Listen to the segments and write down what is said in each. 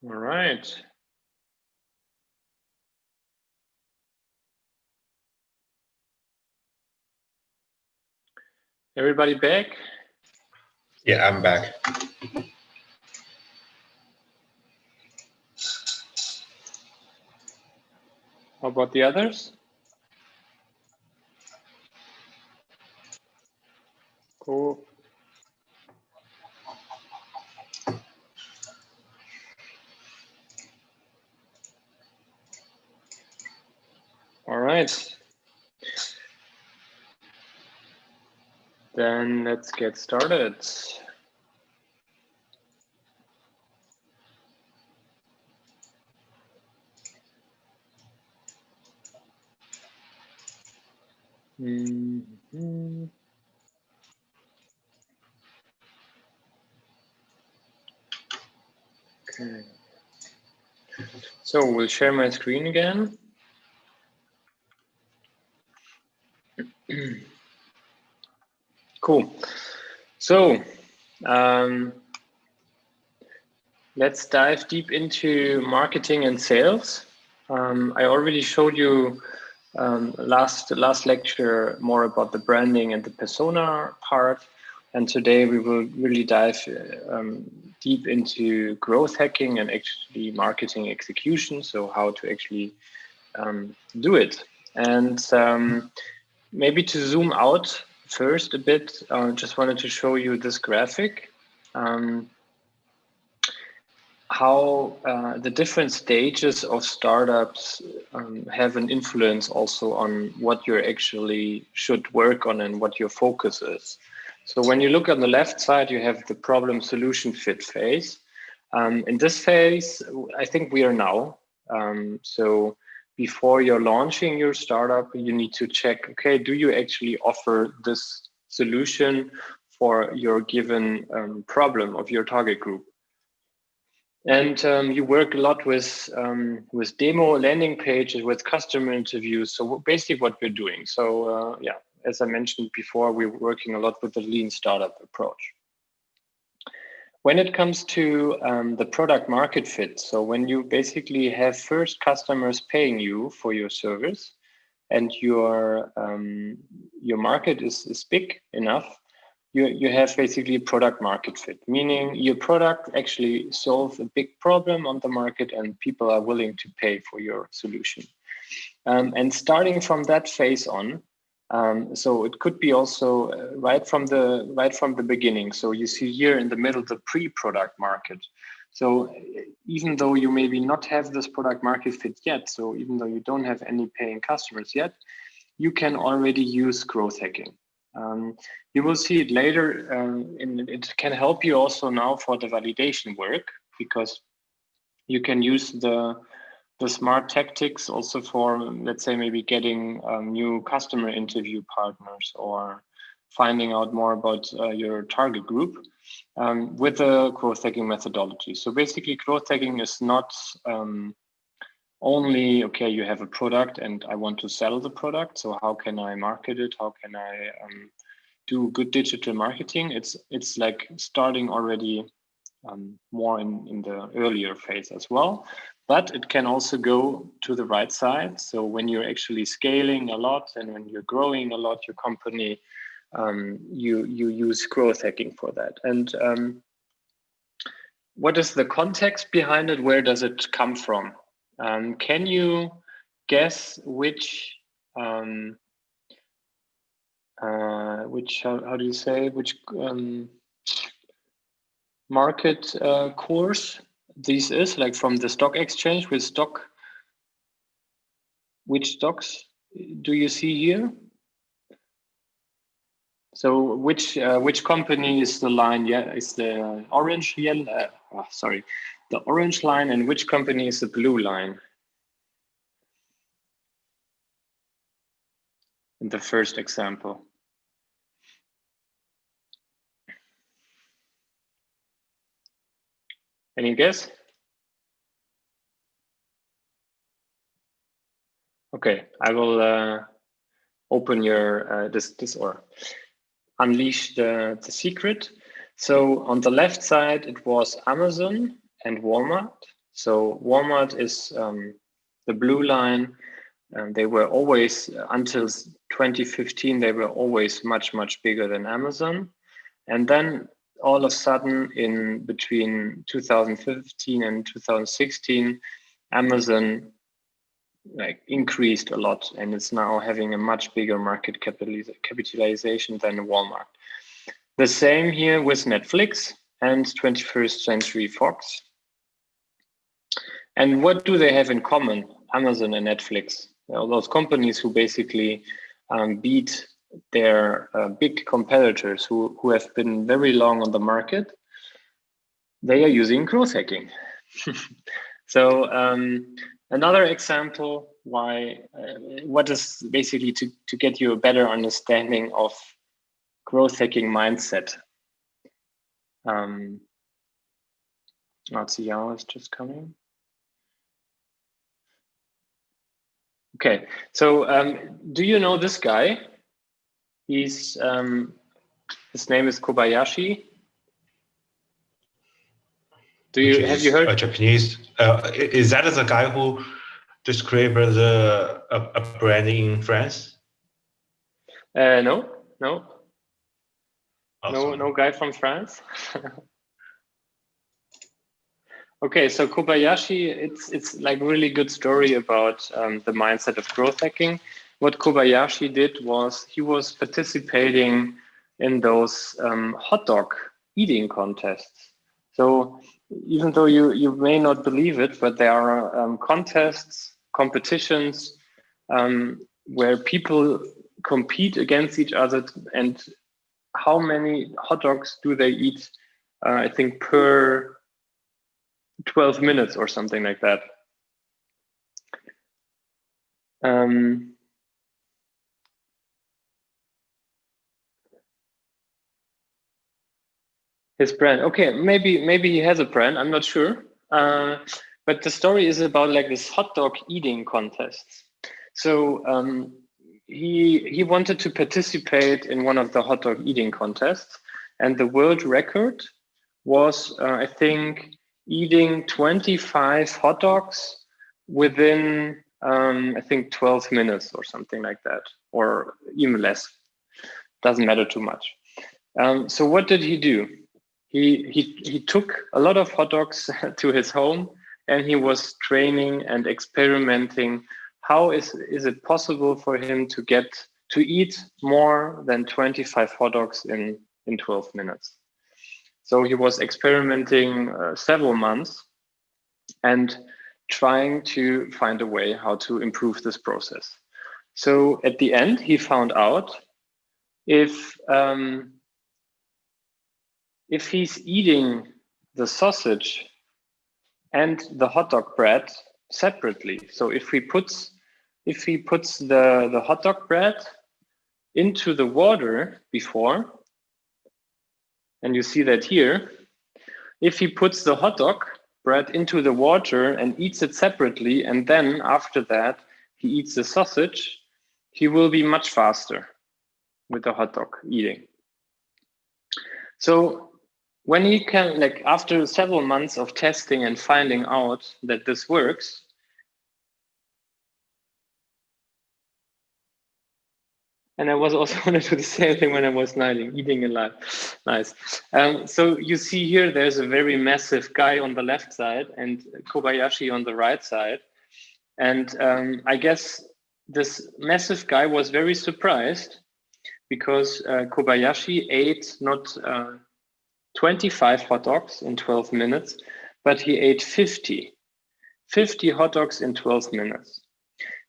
All right. Everybody back? Yeah, I'm back. How about the others? Cool. All right. Then let's get started. Mm-hmm. Okay. So we'll share my screen again. Cool. So let's dive deep into marketing and sales. I already showed you last lecture more about the branding and the persona part. And today we will really dive deep into growth hacking and actually marketing execution. So how to actually do it. And maybe to zoom out first a bit, just wanted to show you this graphic. How the different stages of startups have an influence also on what you actually should work on and what your focus is. So when you look on the left side, you have the problem solution fit phase. In this phase, I think we are now. So before you're launching your startup, you need to check, okay, do you actually offer this solution for your given problem of your target group? And you work a lot with demo landing pages, with customer interviews. So basically what we're doing. So yeah, as I mentioned before, we're working a lot with the lean startup approach. When it comes to the product market fit, so when you basically have first customers paying you for your service and your market is big enough, you have basically product market fit, meaning your product actually solves a big problem on the market and people are willing to pay for your solution. And starting from that phase on, so it could be also right from the beginning. So you see here in the middle the pre-product market. So even though you maybe not have this product market fit yet, so even though you don't have any paying customers yet, you can already use growth hacking. You will see it later, and it can help you also now for the validation work, because you can use the smart tactics also for, let's say, maybe getting new customer interview partners or finding out more about your target group with the growth hacking methodology. So basically, growth hacking is not only, okay, you have a product and I want to sell the product. So how can I market it? How can I do good digital marketing? It's like starting already more in the earlier phase as well. But it can also go to the right side. So when you're actually scaling a lot and when you're growing a lot, your company, you use growth hacking for that. And what is the context behind it? Where does it come from? Can you guess which how do you say, which market course this is, like from the stock exchange, with stock? Which stocks do you see here? So which company is the line? Yeah, is the orange yellow? Sorry, the orange line, and which company is the blue line? In the first example. Any guess? Okay, I will open your this or unleash the secret. So on the left side, it was Amazon and Walmart. So Walmart is the blue line. They were always, until 2015, they were always much, much bigger than Amazon. And then all of a sudden, in between 2015 and 2016, Amazon increased a lot, and it's now having a much bigger market capitalization than Walmart. The same here with Netflix and 21st Century Fox. And what do they have in common, Amazon and Netflix? Those companies who basically beat their big competitors who have been very long on the market, they are using growth hacking. So another example what is basically to get you a better understanding of growth hacking mindset. Marcial is just coming. Okay, so do you know this guy? His name is Kobayashi. Have you heard? Japanese. Is that the guy who described a brand in France? No. Awesome. No guy from France. Okay, so Kobayashi, it's like a really good story about the mindset of growth hacking. What Kobayashi did was he was participating in those hot dog eating contests. So even though you may not believe it, but there are competitions where people compete against each other, and how many hot dogs do they eat, I think, per 12 minutes or something like that. His brand. Okay, maybe he has a brand. I'm not sure. But the story is about like this hot dog eating contest. So he wanted to participate in one of the hot dog eating contests, and the world record was, I think, eating 25 hot dogs within, I think, 12 minutes or something like that, or even less. Doesn't matter too much. So what did he do? He took a lot of hot dogs to his home, and he was training and experimenting. How is it possible for him to eat more than 25 hot dogs in 12 minutes? So he was experimenting several months and trying to find a way how to improve this process. So at the end, he found out if he's eating the sausage and the hot dog bread separately, so if he puts the hot dog bread into the water before, and you see that here, if he puts the hot dog bread into the water and eats it separately, and then after that he eats the sausage, he will be much faster with the hot dog eating. So when he can, like, after several months of testing and finding out that this works, and I was also going to do the same thing when I was eating a lot. Nice. So you see here, there's a very massive guy on the left side and Kobayashi on the right side. And I guess this massive guy was very surprised because Kobayashi ate not 25 hot dogs in 12 minutes, but he ate 50 hot dogs in 12 minutes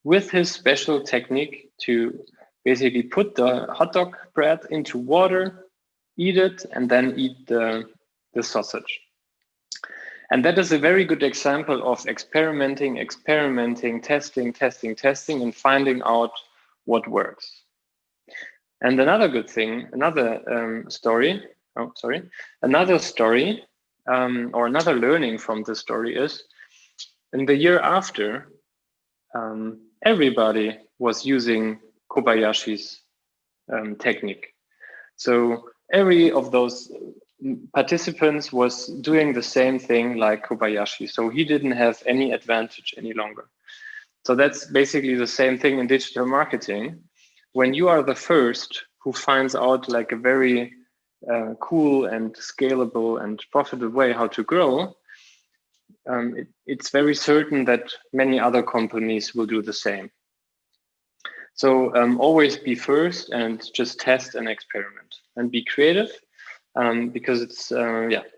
with his special technique to basically put the hot dog bread into water, eat it, and then eat the sausage. And that is a very good example of experimenting, testing, and finding out what works. And another good thing, another story, or another learning from this story is, in the year after, everybody was using Kobayashi's technique. So every of those participants was doing the same thing like Kobayashi. So he didn't have any advantage any longer. So that's basically the same thing in digital marketing. When you are the first who finds out like a very cool and scalable and profitable way how to grow, it's very certain that many other companies will do the same. So always be first and just test and experiment and be creative, because it's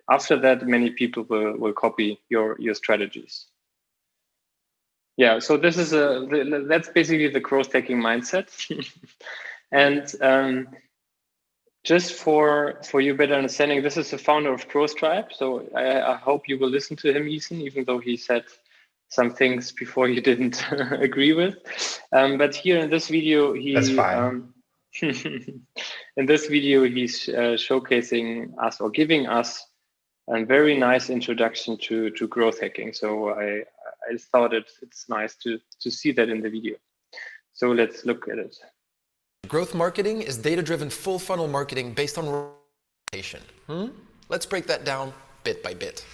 after that many people will copy your strategies. Yeah, so this is that's basically the growth hacking mindset. And just for you better understanding, this is the founder of Growth Tribe. So I hope you will listen to him, Ethan, even though he said some things before you didn't agree with. But here in this video, That's fine. In this video, he's showcasing us or giving us a very nice introduction to growth hacking. So I thought it's nice to see that in the video. So let's look at it. Growth marketing is data-driven full funnel marketing based on reputation. Let's break that down bit by bit.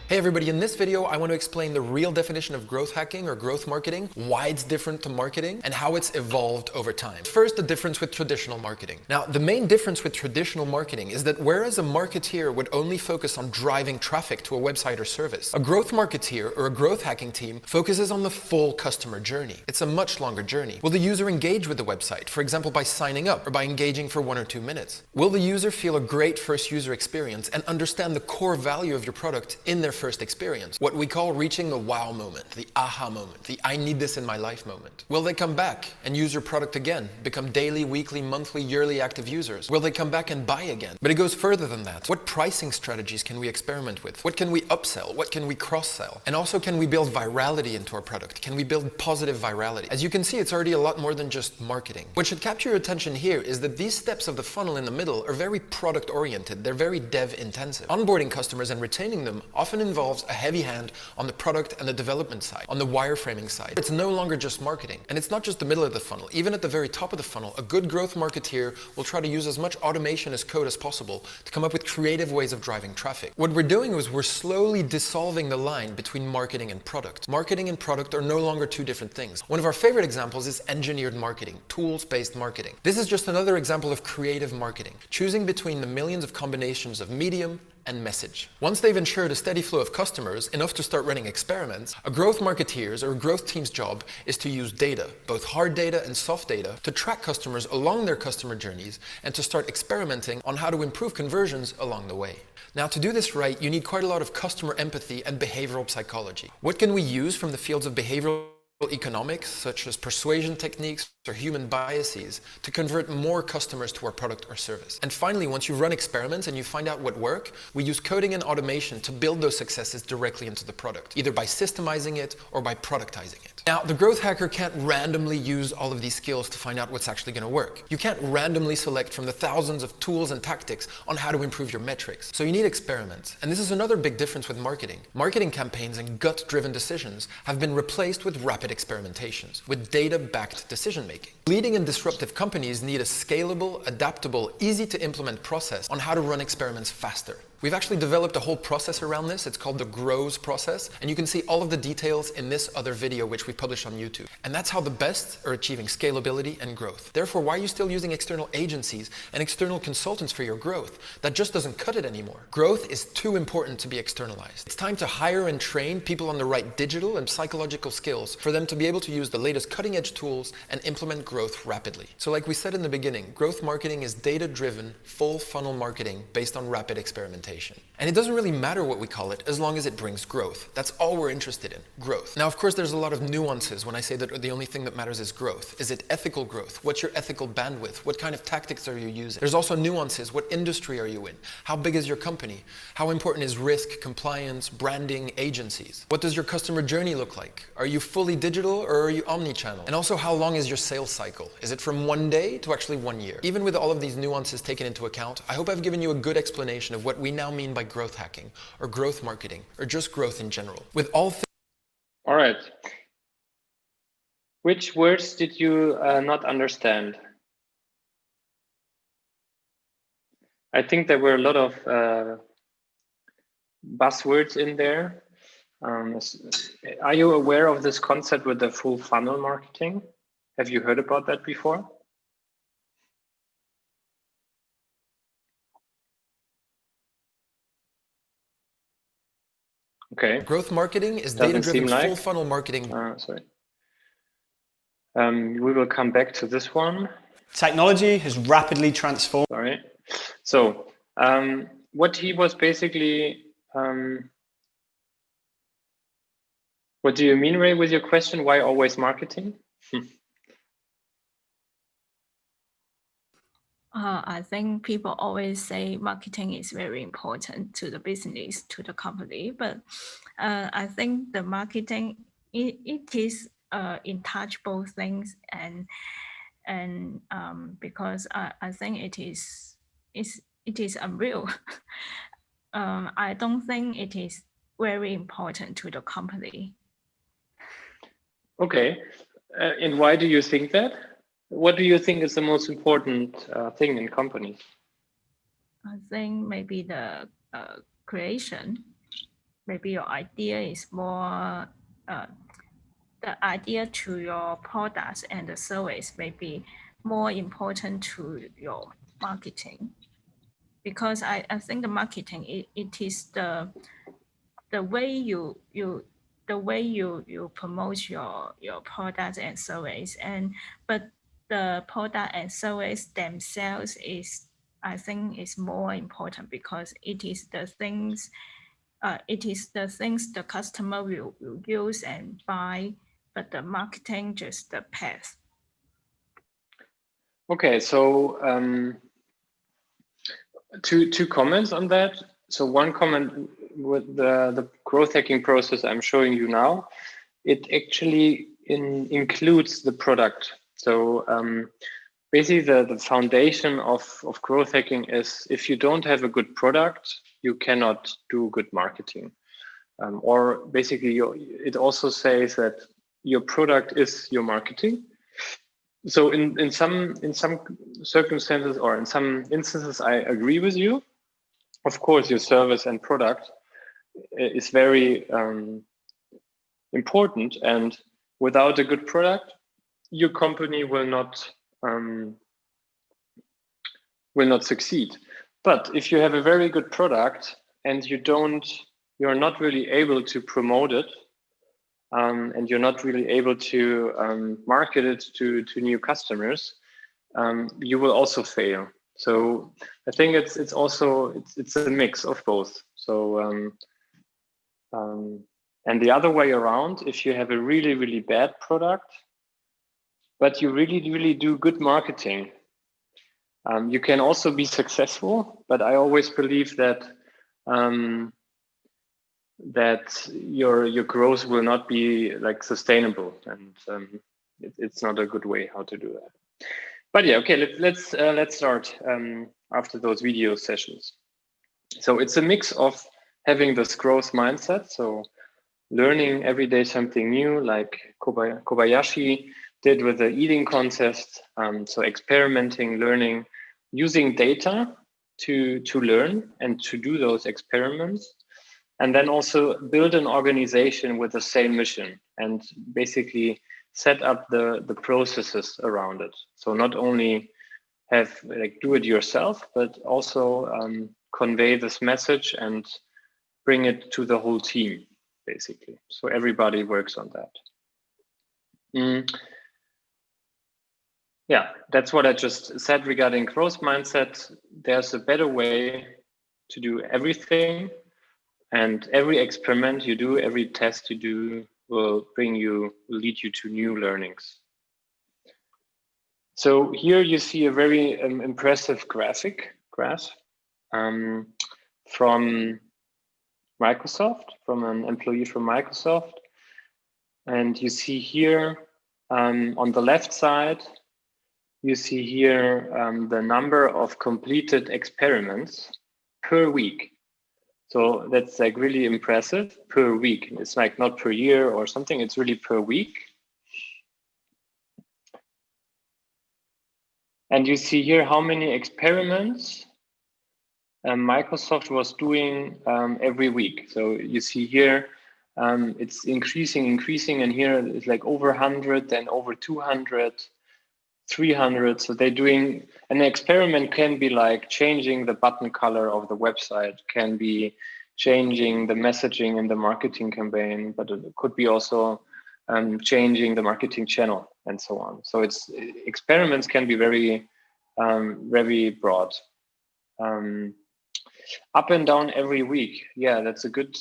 Hey everybody, in this video I want to explain the real definition of growth hacking or growth marketing, why it's different to marketing, and how it's evolved over time. First, the difference with traditional marketing. Now, the main difference with traditional marketing is that whereas a marketeer would only focus on driving traffic to a website or service, a growth marketeer or a growth hacking team focuses on the full customer journey. It's a much longer journey. Will the user engage with the website, for example by signing up or by engaging for 1 or 2 minutes? Will the user feel a great first user experience and understand the core value of your product in their first experience, what we call reaching the wow moment, the aha moment, the I need this in my life moment? Will they come back and use your product again, become daily, weekly, monthly, yearly active users? Will they come back and buy again? But it goes further than that. What pricing strategies can we experiment with? What can we upsell? What can we cross-sell? And also, can we build virality into our product? Can we build positive virality? As you can see, it's already a lot more than just marketing. What should capture your attention here is that these steps of the funnel in the middle are very product oriented. They're very dev intensive. Onboarding customers and retaining them often involves a heavy hand on the product and the development side, on the wireframing side. It's no longer just marketing. And it's not just the middle of the funnel. Even at the very top of the funnel, a good growth marketeer will try to use as much automation as code as possible to come up with creative ways of driving traffic. What we're doing is we're slowly dissolving the line between marketing and product. Marketing and product are no longer two different things. One of our favorite examples is engineered marketing, tools-based marketing. This is just another example of creative marketing, choosing between the millions of combinations of medium and message. Once they've ensured a steady flow of customers, enough to start running experiments, a growth marketeer's or a growth team's job is to use data, both hard data and soft data, to track customers along their customer journeys and to start experimenting on how to improve conversions along the way. Now, to do this right, you need quite a lot of customer empathy and behavioral psychology. What can we use from the fields of behavioral economics, such as persuasion techniques or human biases, to convert more customers to our product or service? And finally, once you run experiments and you find out what works, we use coding and automation to build those successes directly into the product, either by systemizing it or by productizing it. Now, the growth hacker can't randomly use all of these skills to find out what's actually going to work. You can't randomly select from the thousands of tools and tactics on how to improve your metrics. So you need experiments. And this is another big difference with marketing. Marketing campaigns and gut-driven decisions have been replaced with rapid experimentations, with data-backed decision-making. Leading and disruptive companies need a scalable, adaptable, easy-to-implement process on how to run experiments faster. We've actually developed a whole process around this. It's called the GROWS process, and you can see all of the details in this other video which we published on YouTube. And that's how the best are achieving scalability and growth. Therefore, why are you still using external agencies and external consultants for your growth? That just doesn't cut it anymore. Growth is too important to be externalized. It's time to hire and train people on the right digital and psychological skills for them to be able to use the latest cutting-edge tools and implement growth rapidly. So like we said in the beginning, growth marketing is data-driven, full funnel marketing based on rapid experimentation. And it doesn't really matter what we call it as long as it brings growth. That's all we're interested in, growth. Now, of course, there's a lot of nuances when I say that the only thing that matters is growth. Is it ethical growth? What's your ethical bandwidth? What kind of tactics are you using? There's also nuances. What industry are you in? How big is your company? How important is risk, compliance, branding, agencies? What does your customer journey look like? Are you fully digital or are you omni-channel? And also, how long is your sales cycle? Is it from 1 day to actually 1 year? Even with all of these nuances taken into account, I hope I've given you a good explanation of what we now mean by growth hacking or growth marketing or just growth in general. With all right. Which words did you not understand? I think there were a lot of buzzwords in there. Are you aware of this concept with the full funnel marketing? Have you heard about that before? Okay. Growth marketing is Doesn't data-driven seem like. full funnel marketing. Sorry. We will come back to this one. Technology has rapidly transformed. Sorry. So what he was basically, what do you mean, Ray, with your question? Why always marketing? I think people always say marketing is very important to the business, to the company, but I think the marketing, it is intouchable things, and because I think it is unreal. I don't think it is very important to the company. Okay, and why do you think that? What do you think is the most important thing in companies? I think maybe the creation, maybe your idea is more, the idea to your products and the service may be more important to your marketing. Because I think the marketing, it is the way you promote your products and service, but the product and service themselves is, I think, is more important because it is the things the customer will use and buy, but the marketing just the path. Okay, so two comments on that. So one comment with the growth hacking process I'm showing you now, it actually includes the product. So basically the foundation of growth hacking is if you don't have a good product, you cannot do good marketing. Or basically it also says that your product is your marketing. So in some circumstances or in some instances, I agree with you. Of course, your service and product is very important, and without a good product, your company will not succeed. But if you have a very good product and you're not really able to promote it, and you're not really able to market it to new customers, you will also fail. So I think it's a mix of both. So and the other way around, if you have a really, really bad product, but you really, really do good marketing, you can also be successful. But I always believe that that your growth will not be like sustainable, and it's not a good way how to do that. But yeah, okay, let's start after those video sessions. So it's a mix of having this growth mindset, so learning every day something new, like Kobayashi did with the eating contest. So experimenting, learning, using data to learn and to do those experiments. And then also build an organization with the same mission and basically set up the processes around it. So not only have do it yourself, but also convey this message and bring it to the whole team, basically. So everybody works on that. Yeah, that's what I just said regarding growth mindset. There's a better way to do everything. And every experiment you do, every test you do will lead you to new learnings. So here you see a very impressive graph from Microsoft, from an employee from Microsoft. And you see here on the left side, you see here the number of completed experiments per week. So that's like really impressive per week. It's like not per year or something, it's really per week. And you see here how many experiments Microsoft was doing every week. So you see here, it's increasing, and here it's like over 100, then over 200, 300. So they're doing an experiment. Can be like changing the button color of the website, can be changing the messaging in the marketing campaign, but it could be also changing the marketing channel and so on. So it's experiments can be very, very broad. Up and down every week. Yeah, that's a good.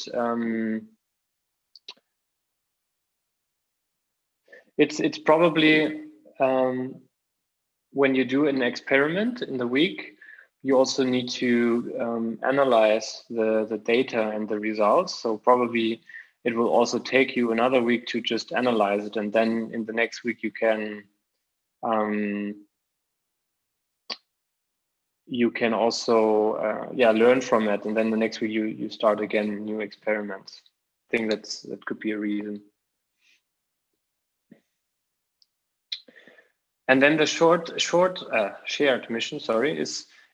It's probably when you do an experiment in the week, you also need to analyze the data and the results. So probably it will also take you another week to just analyze it, and then in the next week you can also learn from it, and then the next week you start again new experiments. I think that could be a reason. And then the shared mission,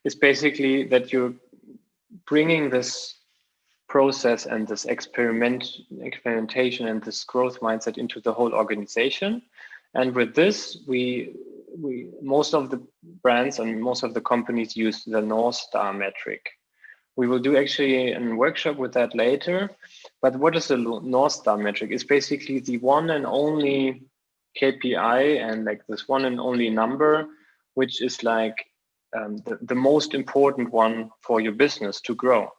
is basically that you're bringing this process and this experimentation and this growth mindset into the whole organization. And with this, we most of the brands and most of the companies use the North Star metric. We will do actually a workshop with that later. But what is the North Star metric? It's basically the one and only KPI and like this one and only number, which is like the most important one for your business to grow.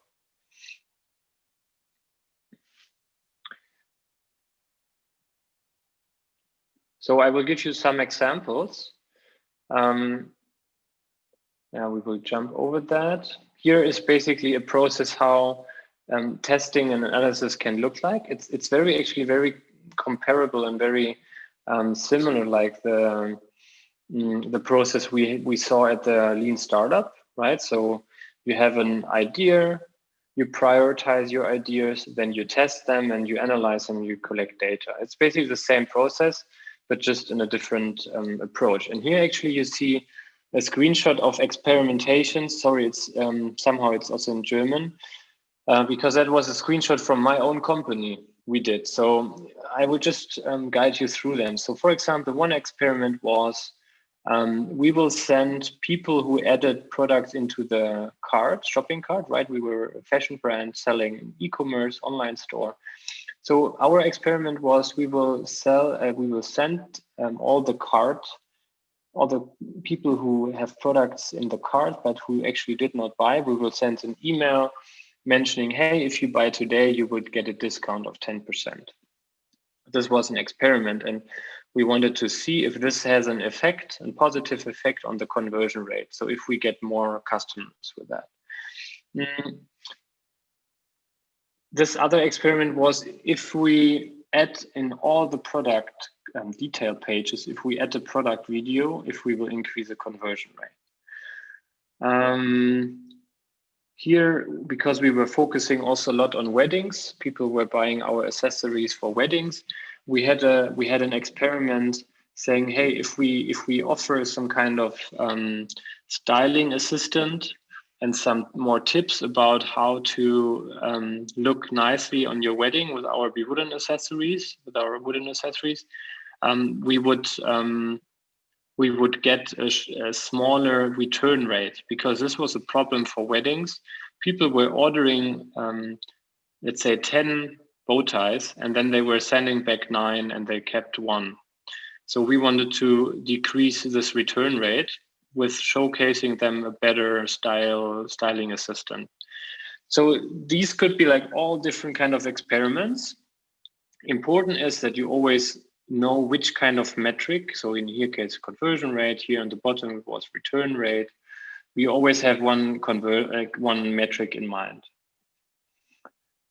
So I will give you some examples. We will jump over that. Here is basically a process how testing and analysis can look like. It's actually very comparable and very similar, like the process we saw at the Lean Startup, right? So you have an idea, you prioritize your ideas, then you test them and you analyze them, you collect data. It's basically the same process, but just in a different approach. And here actually you see a screenshot of experimentation. Sorry, it's somehow it's also in German, because that was a screenshot from my own company we did. So I will just guide you through them. So for example, one experiment was we will send people who added products into the cart, shopping cart, right? We were a fashion brand selling e-commerce online store. So our experiment was we will send all the people who have products in the cart but who actually did not buy, we will send an email mentioning, hey, if you buy today, you would get a discount of 10%. This was an experiment, and we wanted to see if this has an effect, a positive effect on the conversion rate. So if we get more customers with that. This other experiment was if we add in all the product detail pages, if we add a product video, if we will increase the conversion rate. Here, because we were focusing also a lot on weddings, people were buying our accessories for weddings. We had an experiment saying, hey, if we offer some kind of styling assistant and some more tips about how to look nicely on your wedding with our wooden accessories, we would get a smaller return rate, because this was a problem for weddings. People were ordering, let's say 10 bow ties, and then they were sending back 9 and they kept 1. So we wanted to decrease this return rate with showcasing them a better styling assistant. So these could be like all different kind of experiments. Important is that you always know which kind of metric. So in here case conversion rate, here on the bottom it was return rate. We always have one metric in mind.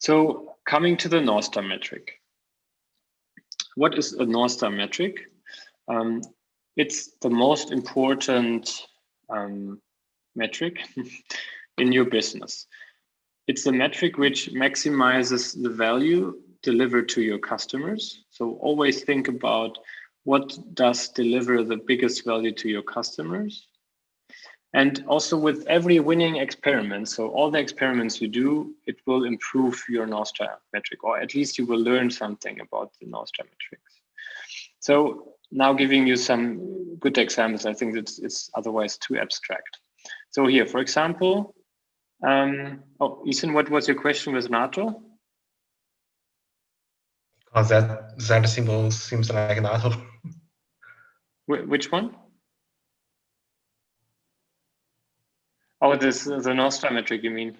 So coming to the North Star metric. What is a North Star metric? It's the most important metric in your business. It's a metric which maximizes the value delivered to your customers. So always think about what does deliver the biggest value to your customers. And also with every winning experiment, so all the experiments you do, it will improve your North Star metric, or at least you will learn something about the North Star metrics. So now giving you some good examples, I think it's otherwise too abstract. So here, for example, Ethan, what was your question with NATO? Because that symbol seems like NATO. Which one? Oh, this the North Star metric, you mean?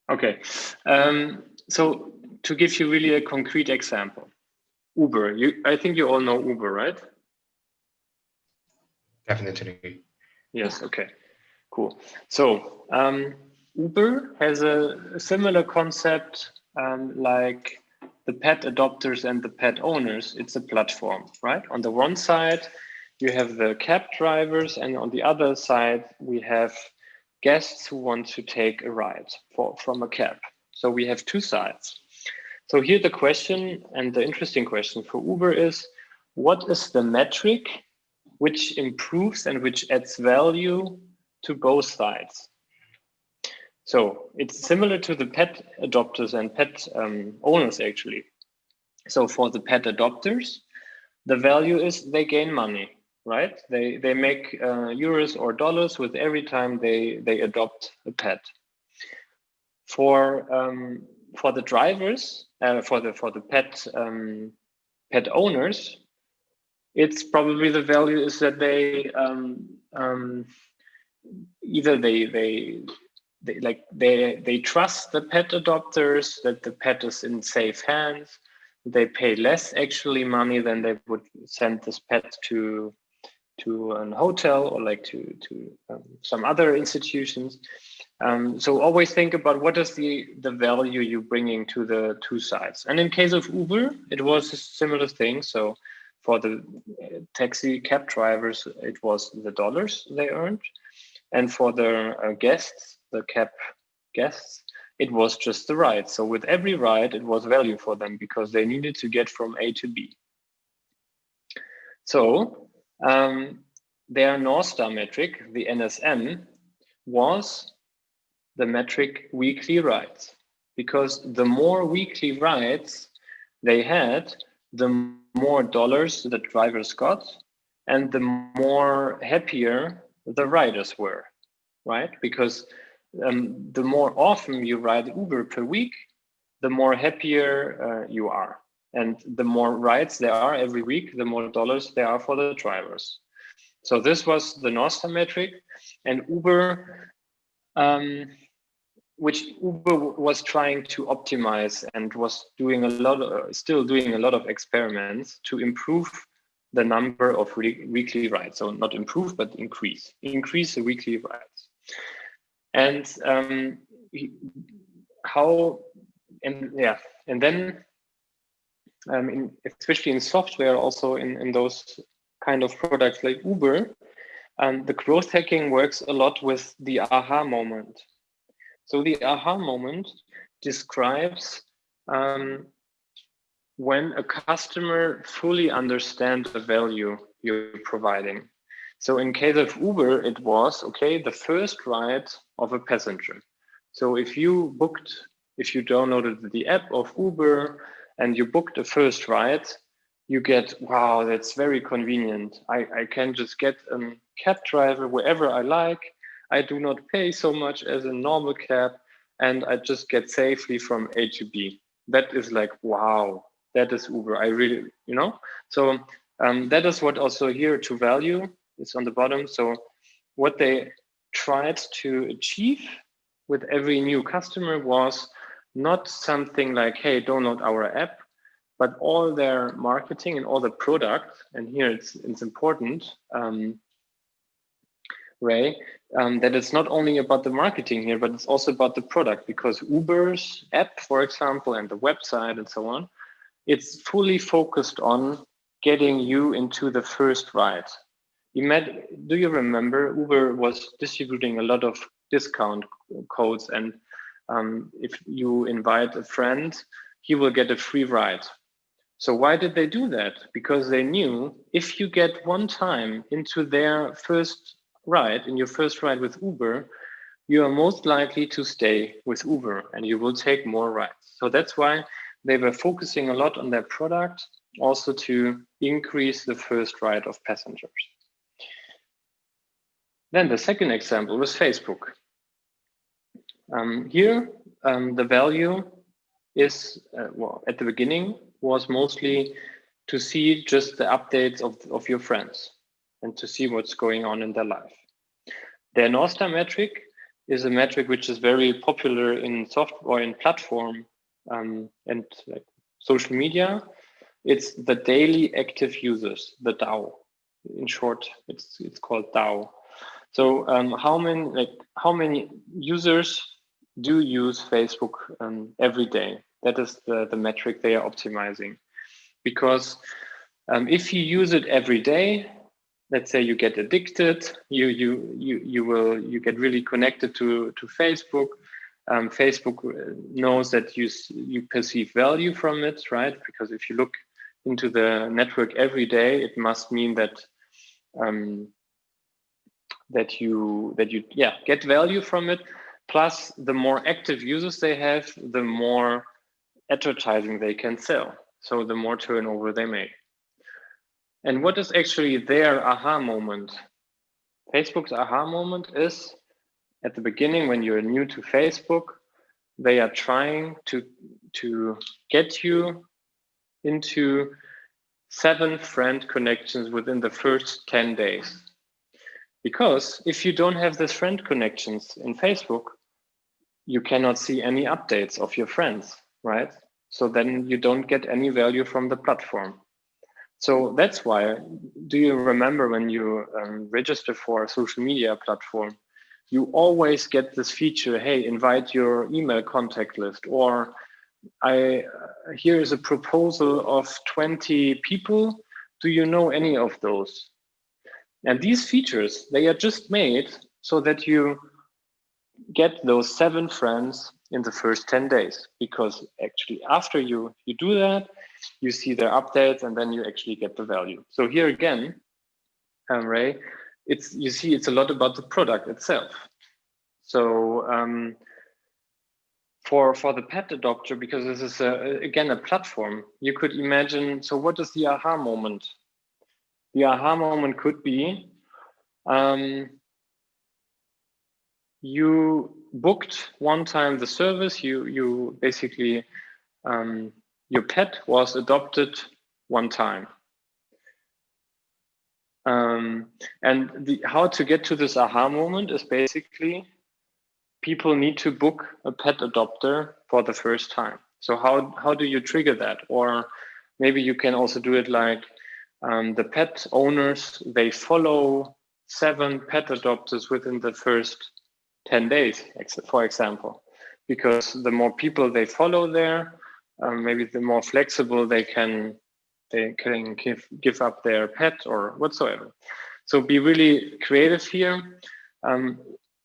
Okay. So to give you really a concrete example, Uber. I think you all know Uber, right? Definitely. Yes. Okay. Cool. So Uber has a similar concept like the pet adopters and the pet owners. It's a platform, right? On the one side, you have the cab drivers, and on the other side, we have guests who want to take a ride from a cab. So we have two sides. So here the question, and the interesting question for Uber is, what is the metric which improves and which adds value to both sides? So it's similar to the pet adopters and pet owners, actually. So for the pet adopters, the value is they gain money, right? They make euros or dollars with every time they adopt a pet. For the drivers, for the pet owners, it's probably the value is that they either they trust the pet adopters, that the pet is in safe hands. They pay less actually money than they would send this pet to an hotel or like to some other institutions. So always think about what is the value you're bringing to the two sides. And in case of Uber, it was a similar thing. So for the taxi cab drivers, it was the dollars they earned. And for the guests, the cab guests, it was just the ride. So with every ride, it was value for them because they needed to get from A to B. So their North Star metric, the NSM, was the metric weekly rides, because the more weekly rides they had, the more dollars the drivers got, and the more happier the riders were, right? Because the more often you ride Uber per week, the more happier you are. And the more rides there are every week, the more dollars there are for the drivers. So this was the North Star metric, and Uber, which Uber was trying to optimize and was doing still doing a lot of experiments to improve the number of weekly rides. So not improve, but increase the weekly rides. And especially in software, also in those kind of products like Uber, the growth hacking works a lot with the aha moment. So the aha moment describes when a customer fully understands the value you're providing. So in case of Uber, it was, okay, the first ride of a passenger. So if you downloaded the app of Uber and you booked a first ride, you get, wow, that's very convenient. I can just get a cab driver wherever I like. I do not pay so much as a normal cab, and I just get safely from A to B. That is like, wow, that is Uber. I really, So that is what also here to value is on the bottom. So what they tried to achieve with every new customer was not something like, hey, download our app, but all their marketing and all the product, and here it's important, Ray, that it's not only about the marketing here, but it's also about the product, because Uber's app, for example, and the website and so on, it's fully focused on getting you into the first ride. Do you remember Uber was distributing a lot of discount codes, and if you invite a friend, he will get a free ride. So why did they do that? Because they knew if you get one time into their first ride, in your first ride with Uber, you are most likely to stay with Uber and you will take more rides. So that's why they were focusing a lot on their product, also to increase the first ride of passengers. Then the second example was Facebook. Here, the value is, well, at the beginning was mostly to see just the updates of your friends and to see what's going on in their life. Their North Star metric is a metric which is very popular in software or in platform and like social media. It's the daily active users, the DAU. In short, it's called DAU. So how many users do use Facebook every day? That is the metric they are optimizing. Because if you use it every day, let's say you get addicted, you get really connected to Facebook. Facebook knows that you perceive value from it, right? Because if you look into the network every day, it must mean that that you get value from it. Plus, the more active users they have, the more advertising they can sell. So the more turnover they make. And what is actually their aha moment? Facebook's aha moment is at the beginning, when you're new to Facebook, they are trying to get you into 7 friend connections within the first 10 days. Because if you don't have these friend connections in Facebook, you cannot see any updates of your friends, right? So then you don't get any value from the platform. So that's why, do you remember when you register for a social media platform, you always get this feature, hey, invite your email contact list, or here is a proposal of 20 people. Do you know any of those? And these features, they are just made so that you get those 7 friends in the first 10 days, because actually after you do that, you see their updates and then you actually get the value. So here again, Ray, you see it's a lot about the product itself. So for the pet adopter, because this is again a platform, you could imagine, so what is the aha moment? The aha moment could be you booked one time the service, you basically your pet was adopted one time. And how to get to this aha moment is basically people need to book a pet adopter for the first time. So how do you trigger that? Or maybe you can also do it like the pet owners, they follow 7 pet adopters within the first 10 days, for example, because the more people they follow there, maybe the more flexible they can give up their pet or whatsoever. So be really creative here.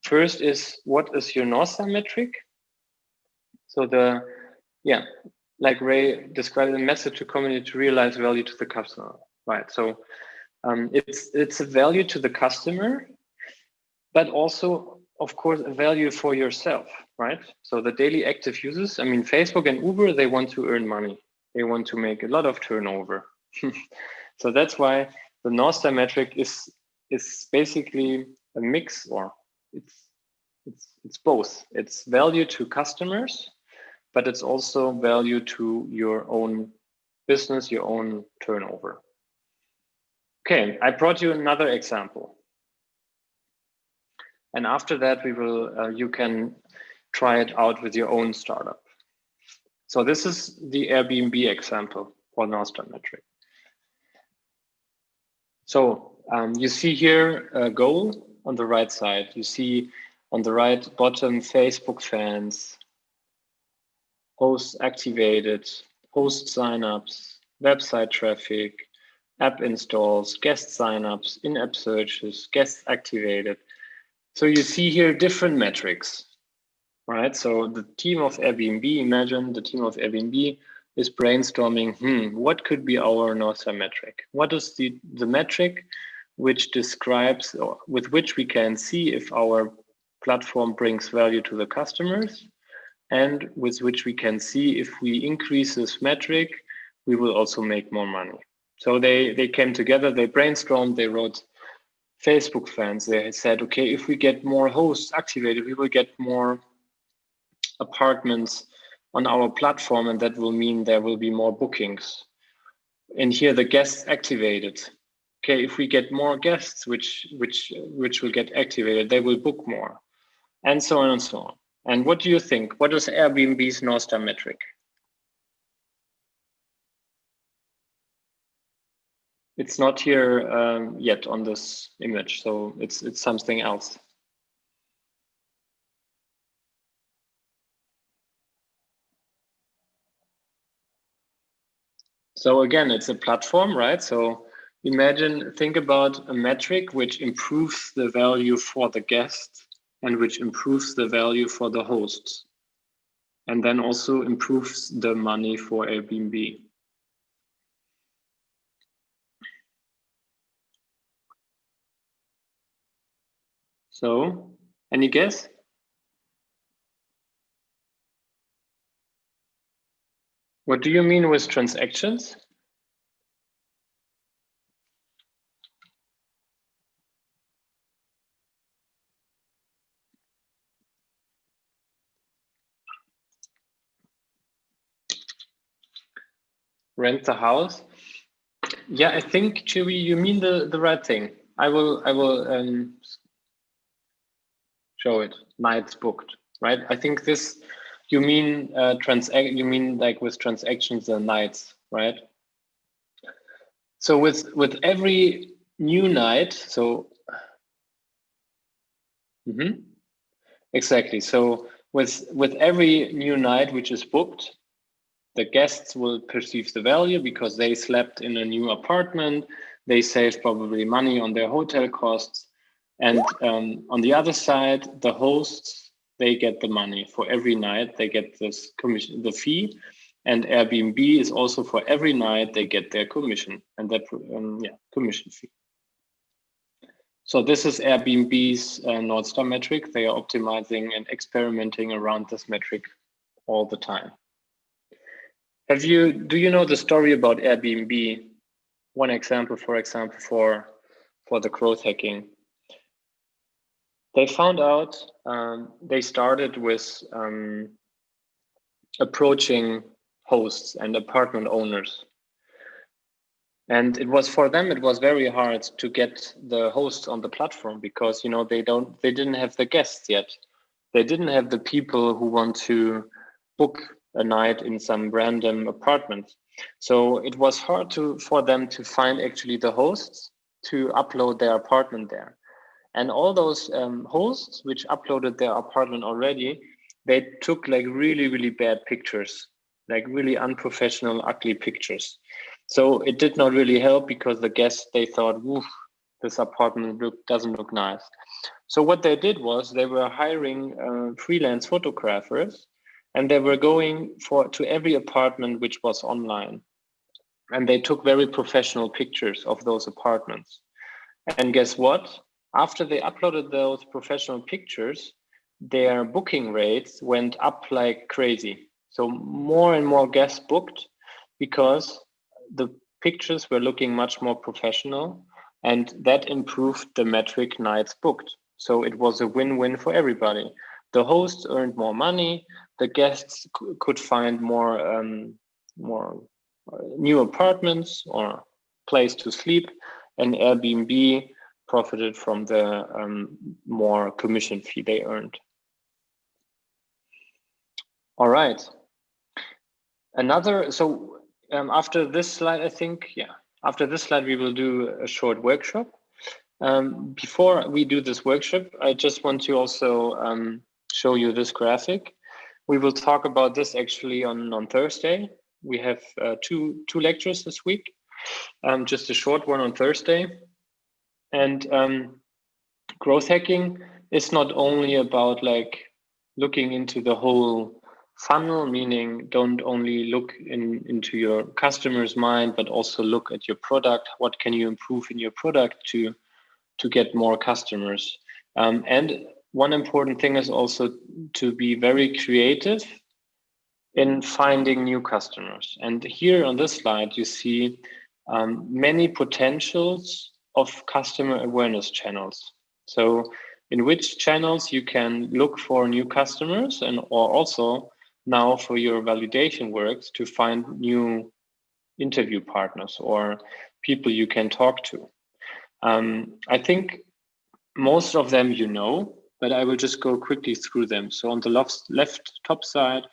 First is, what is your North Star metric? So like Ray described, the message to community to realize value to the customer, right? So it's a value to the customer, but also, of course, a value for yourself, right? So the daily active users, I mean, Facebook and Uber, they want to earn money. They want to make a lot of turnover. So that's why the North Star metric is basically a mix, or it's both. It's value to customers, but it's also value to your own business, your own turnover. Okay, I brought you another example. And after that, we will you can try it out with your own startup. So this is the Airbnb example for North Star metric. So you see here a goal on the right side. You see on the right bottom, Facebook fans, hosts activated, host signups, website traffic, app installs, guest signups, in-app searches, guests activated. So you see here different metrics, right? So the team of Airbnb, imagine the team of Airbnb is brainstorming, what could be our North Star metric? What is the metric which describes, or with which we can see if our platform brings value to the customers, and with which we can see if we increase this metric, we will also make more money. So they came together, they brainstormed, they wrote Facebook fans. They said, okay, if we get more hosts activated, we will get more apartments on our platform, and that will mean there will be more bookings. And here the guests activated. Okay, if we get more guests, which will get activated, they will book more, and so on and so on. And what do you think? What is Airbnb's North Star metric? It's not here yet on this image, so it's something else. So again, it's a platform, right? So think about a metric which improves the value for the guest and which improves the value for the hosts, and then also improves the money for Airbnb. So, any guess? What do you mean with transactions? Rent the house? Yeah, I think, Chewy, you mean the right thing. I will show it. Nights booked, right? I think this, you mean you mean like with transactions and nights, right? So with every new night, so exactly. So with every new night which is booked, the guests will perceive the value because they slept in a new apartment. They saved probably money on their hotel costs. And on the other side, the hosts, they get the money for every night. They get this commission, the fee. And Airbnb is also for every night they get their commission, and that commission fee. So this is Airbnb's North Star metric. They are optimizing and experimenting around this metric all the time. Do you know the story about Airbnb? One example, for example, for the growth hacking. They found out, they started with approaching hosts and apartment owners. And it was very hard to get the hosts on the platform because, you know, they didn't have the guests yet. They didn't have the people who want to book a night in some random apartment. So it was hard for them to find actually the hosts to upload their apartment there. And all those hosts which uploaded their apartment already, they took like really, really bad pictures, like really unprofessional, ugly pictures. So it did not really help because the guests, they thought, woof, this apartment doesn't look nice. So what they did was they were hiring freelance photographers, and they were going to every apartment which was online. And they took very professional pictures of those apartments. And guess what? After they uploaded those professional pictures, their booking rates went up like crazy. So more and more guests booked because the pictures were looking much more professional, and that improved the metric nights booked. So it was a win-win for everybody. The hosts earned more money, the guests could find more new apartments or place to sleep, and Airbnb profited from the more commission fee they earned. All right. After this slide, I think, after this slide, we will do a short workshop. Before we do this workshop, I just want to also show you this graphic. We will talk about this actually on Thursday. We have two lectures this week, just a short one on Thursday. And growth hacking is not only about like looking into the whole Funnel, meaning don't only look into your customer's mind, but also look at your product. What can you improve in your product to get more customers? And one important thing is also to be very creative in finding new customers. And here on this slide, you see many potentials of customer awareness channels. So in which channels you can look for new customers, and or also now for your validation works to find new interview partners or people you can talk to. I think most of them you know, but I will just go quickly through them. So on the left top side,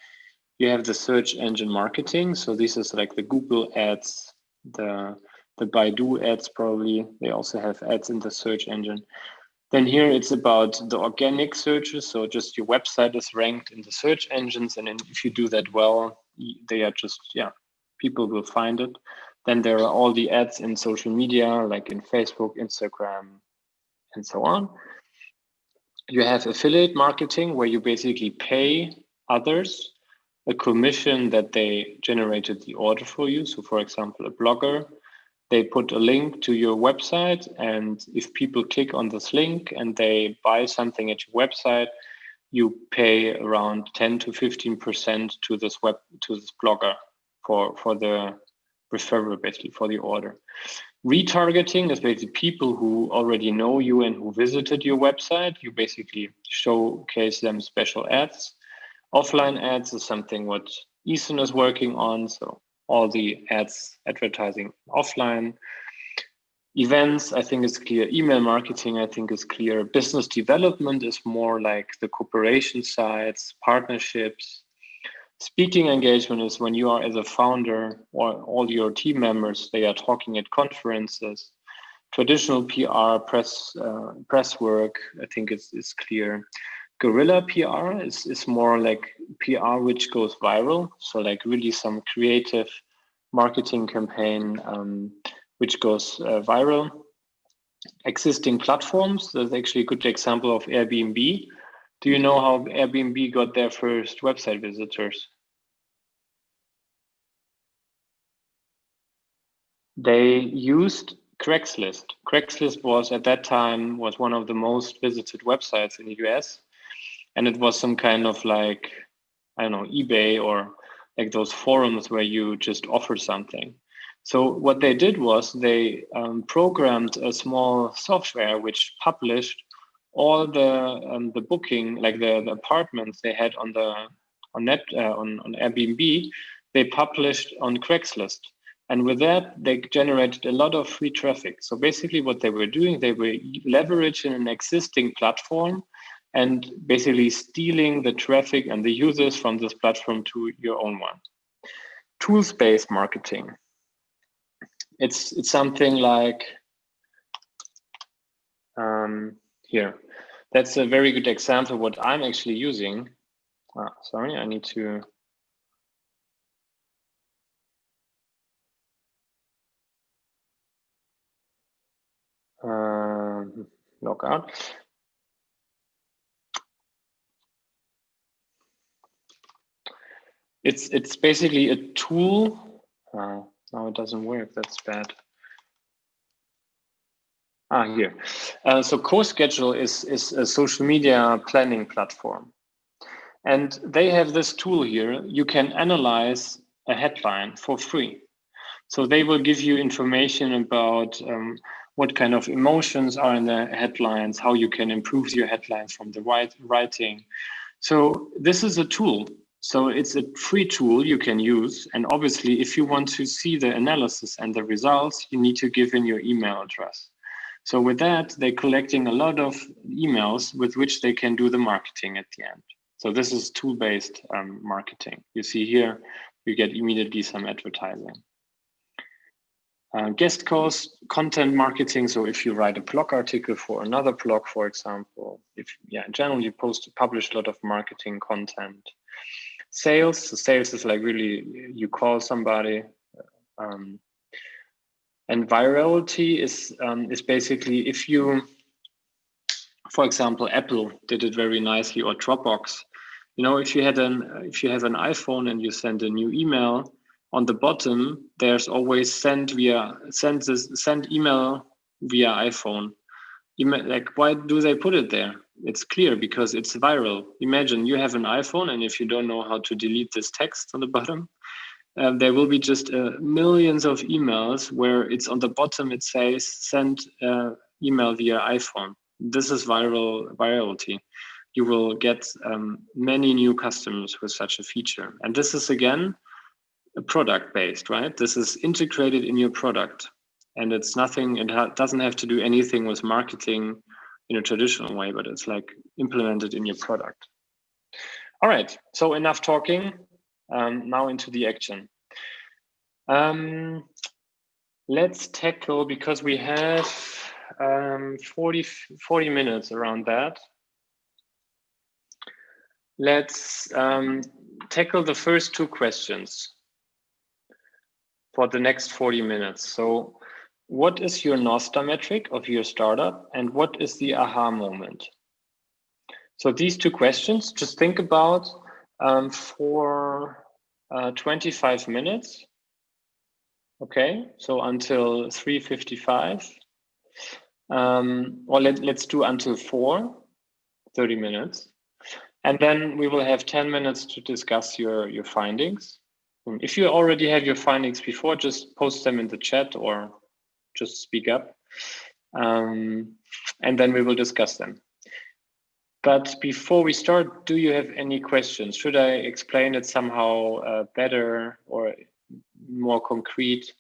you have the search engine marketing. So this is like the Google ads, the Baidu ads probably. They also have ads in the search engine. Then here it's about the organic searches. So just your website is ranked in the search engines. And if you do that well, they are just, people will find it. Then there are all the ads in social media, like in Facebook, Instagram, and so on. You have affiliate marketing, where you basically pay others a commission that they generated the order for you. So for example, a blogger, they put a link to your website, and if people click on this link and they buy something at your website, you pay around 10 to 15% to this blogger for the referral, basically for the order. Retargeting is basically people who already know you and who visited your website. You basically showcase them special ads. Offline ads is something what Ethan is working on. So all the ads advertising offline. Events, I think is clear. Email marketing, I think is clear. Business development is more like the cooperation sides, partnerships. Speaking engagement is when you are as a founder or all your team members, they are talking at conferences. Traditional PR, press work, I think is clear. Guerrilla PR is more like PR which goes viral. So like really some creative marketing campaign which goes viral. Existing platforms, there's actually a good example of Airbnb. Do you know how Airbnb got their first website visitors? They used Craigslist. Craigslist was at that time one of the most visited websites in the US. And it was some kind of like, I don't know, eBay or like those forums where you just offer something. So what they did was they programmed a small software which published all the booking, like the apartments they had on Airbnb, they published on Craigslist. And with that, they generated a lot of free traffic. So basically what they were doing, they were leveraging an existing platform and basically stealing the traffic and the users from this platform to your own one. Tools-based marketing. It's something like here. That's a very good example what I'm actually using. Sorry, I need to log out. It's basically a tool. Now it doesn't work. That's bad. Here. So CoSchedule is a social media planning platform. And they have this tool here. You can analyze a headline for free. So they will give you information about what kind of emotions are in the headlines, how you can improve your headlines from the writing. So this is a tool. So it's a free tool you can use. And obviously, if you want to see the analysis and the results, you need to give in your email address. So with that, they're collecting a lot of emails with which they can do the marketing at the end. So this is tool-based marketing. You see here, you get immediately some advertising. Guest post, content marketing. So if you write a blog article for another blog, for example, in general, you publish a lot of marketing content. Sales, so sales is like really, you call somebody. And virality is basically if you, for example, Apple did it very nicely, or Dropbox. You know, if you have an iPhone and you send a new email, on the bottom there's always send email via iPhone. Like, why do they put it there? It's clear, because it's viral. Imagine you have an iPhone, and if you don't know how to delete this text on the bottom, there will be just millions of emails where it's on the bottom, it says send email via iPhone. This is virality. You will get many new customers with such a feature. And this is, again, product based, right? This is integrated in your product. And it's nothing, it doesn't have to do anything with marketing in a traditional way, but it's like implemented in your product. All right, so enough talking. Now into the action. Let's tackle, because we have 40 minutes around that. Let's tackle the first two questions for the next 40 minutes. So, what is your North Star metric of your startup, and what is the aha moment? So these two questions, just think about for 25 minutes. Okay, so until 3:55. Or let's do until 30 minutes. And then we will have 10 minutes to discuss your findings. If you already have your findings before, just post them in the chat or just speak up. And then we will discuss them. But before we start, do you have any questions? Should I explain it somehow better or more concrete?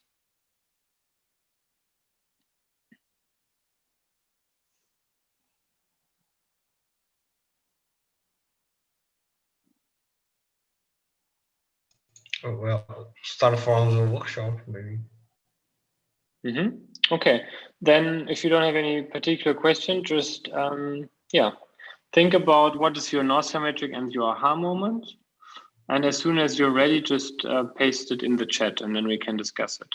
Oh, well, start from the workshop, maybe. Mm-hmm. Okay, then if you don't have any particular question, just think about what is your North Star metric and your aha moment. And as soon as you're ready, just paste it in the chat and then we can discuss it.